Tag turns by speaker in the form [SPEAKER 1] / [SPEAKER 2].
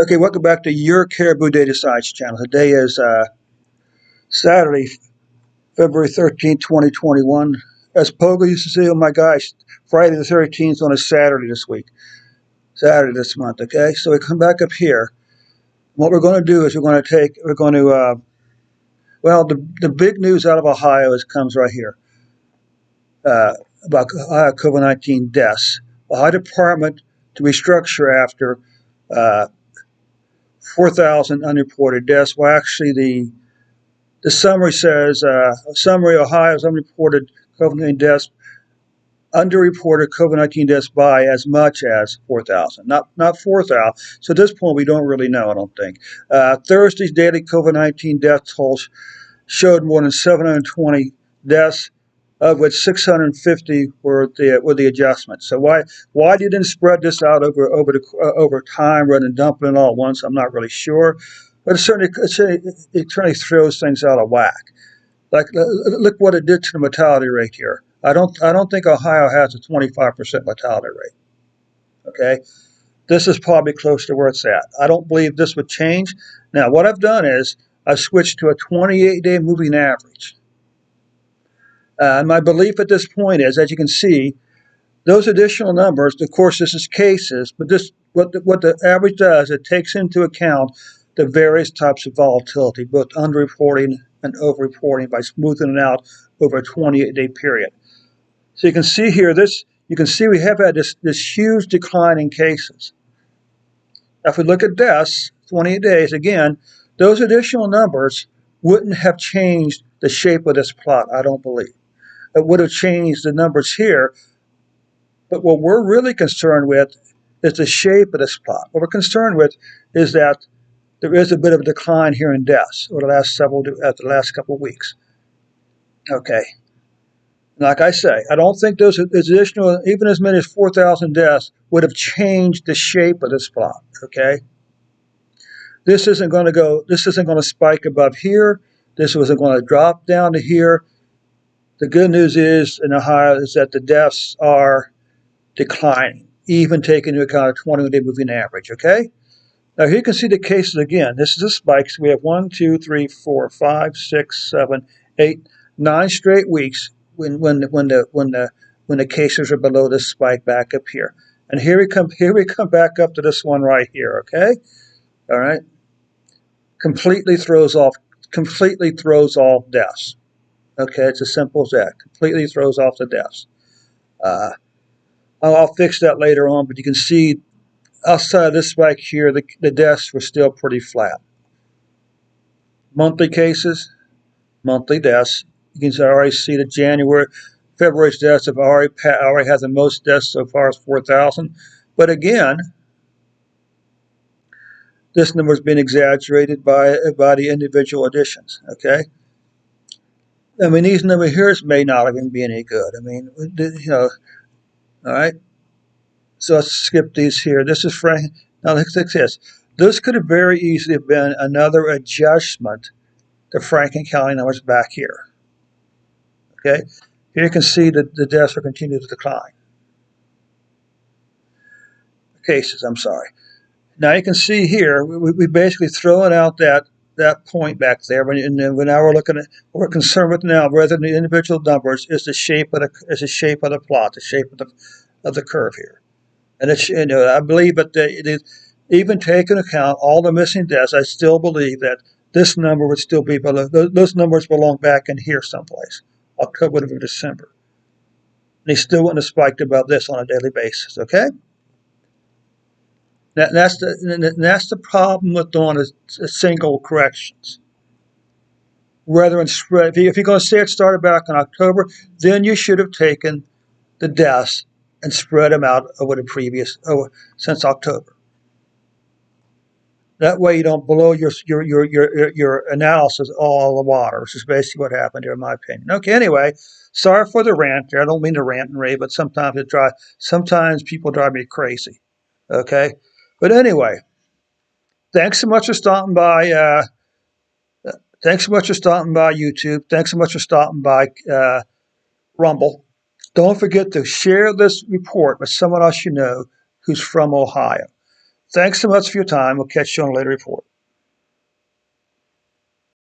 [SPEAKER 1] Okay, welcome back to your Caribou Data Science channel. Today is Saturday, February 13th, 2021. As Pogo used to say, oh my gosh, Friday the 13th on a Saturday this week. Saturday this month, okay? So we come back up here. What we're going to do is well, the big news out of Ohio comes right here about COVID-19 deaths. Ohio Department to restructure after 4,000 unreported deaths. Well, actually, the summary says, Ohio's unreported COVID-19 deaths, underreported COVID-19 deaths by as much as 4,000, not 4,000. So at this point, we don't really know, I don't think. Thursday's daily COVID-19 death tolls showed more than 720 deaths, of which 650 were the adjustments. So why you didn't spread this out over time rather than dumping it all at once, I'm not really sure. But it certainly throws things out of whack. Like, look what it did to the mortality rate here. I don't think Ohio has a 25% mortality rate. Okay, this is probably close to where it's at. I don't believe this would change. Now, what I've done is I've switched to a 28-day moving average. And my belief at this point is, as you can see, those additional numbers, of course, this is cases, but what the average does, it takes into account the various types of volatility, both underreporting and overreporting, by smoothing it out over a 28-day period. So you can see here, we have had this huge decline in cases. Now, if we look at deaths, 28 days, again, those additional numbers wouldn't have changed the shape of this plot, I don't believe. It would have changed the numbers here. But what we're really concerned with is the shape of this plot. What we're concerned with is that there is a bit of a decline here in deaths over the last couple of weeks. Okay. Like I say, I don't think those additional, even as many as 4,000 deaths, would have changed the shape of this plot. Okay. This isn't going to spike above here. This wasn't going to drop down to here. The good news is in Ohio is that the deaths are declining, even taking into account a 21-day moving average, okay? Now here you can see the cases again. This is the spikes. We have 1, 2, 3, 4, 5, 6, 7, 8, 9 straight weeks when the cases are below this spike back up here. And here we come back up to this one right here, okay? All right. Completely throws off deaths. Okay, it's as simple as that. Completely throws off the deaths. I'll fix that later on, but you can see outside of this spike here, the deaths were still pretty flat. Monthly cases, monthly deaths. You can already see that February's deaths have already had the most deaths so far as 4,000. But again, this number has been exaggerated by the individual additions. Okay. I mean, these numbers here may not even be any good. I mean, all right. So let's skip these here. This is Frank. Now let's look at this. This could have very easily been another adjustment to Franklin County numbers back here. Okay. Here you can see that the deaths are continuing to decline. Cases, I'm sorry. Now you can see here, we basically thrown out that point back there. And now we're looking at what we're concerned with now, rather than the individual numbers, is the shape of the plot, the shape of the curve here. And I believe that even taking account all the missing deaths, I still believe that this number would still be below. Those numbers belong back in here someplace, October, November, December. And they still wouldn't have spiked above this on a daily basis. Okay. That's the problem with doing a single corrections. Rather than spread, if you're going to say it started back in October, then you should have taken the deaths and spread them out since October. That way you don't blow your analysis all the water, which is basically what happened here, in my opinion. Okay, anyway, sorry for the rant there. I don't mean to rant and rave, but sometimes people drive me crazy. Okay, but anyway, thanks so much for stopping by. Thanks so much for stopping by YouTube. Thanks so much for stopping by Rumble. Don't forget to share this report with someone else you know who's from Ohio. Thanks so much for your time. We'll catch you on a later report.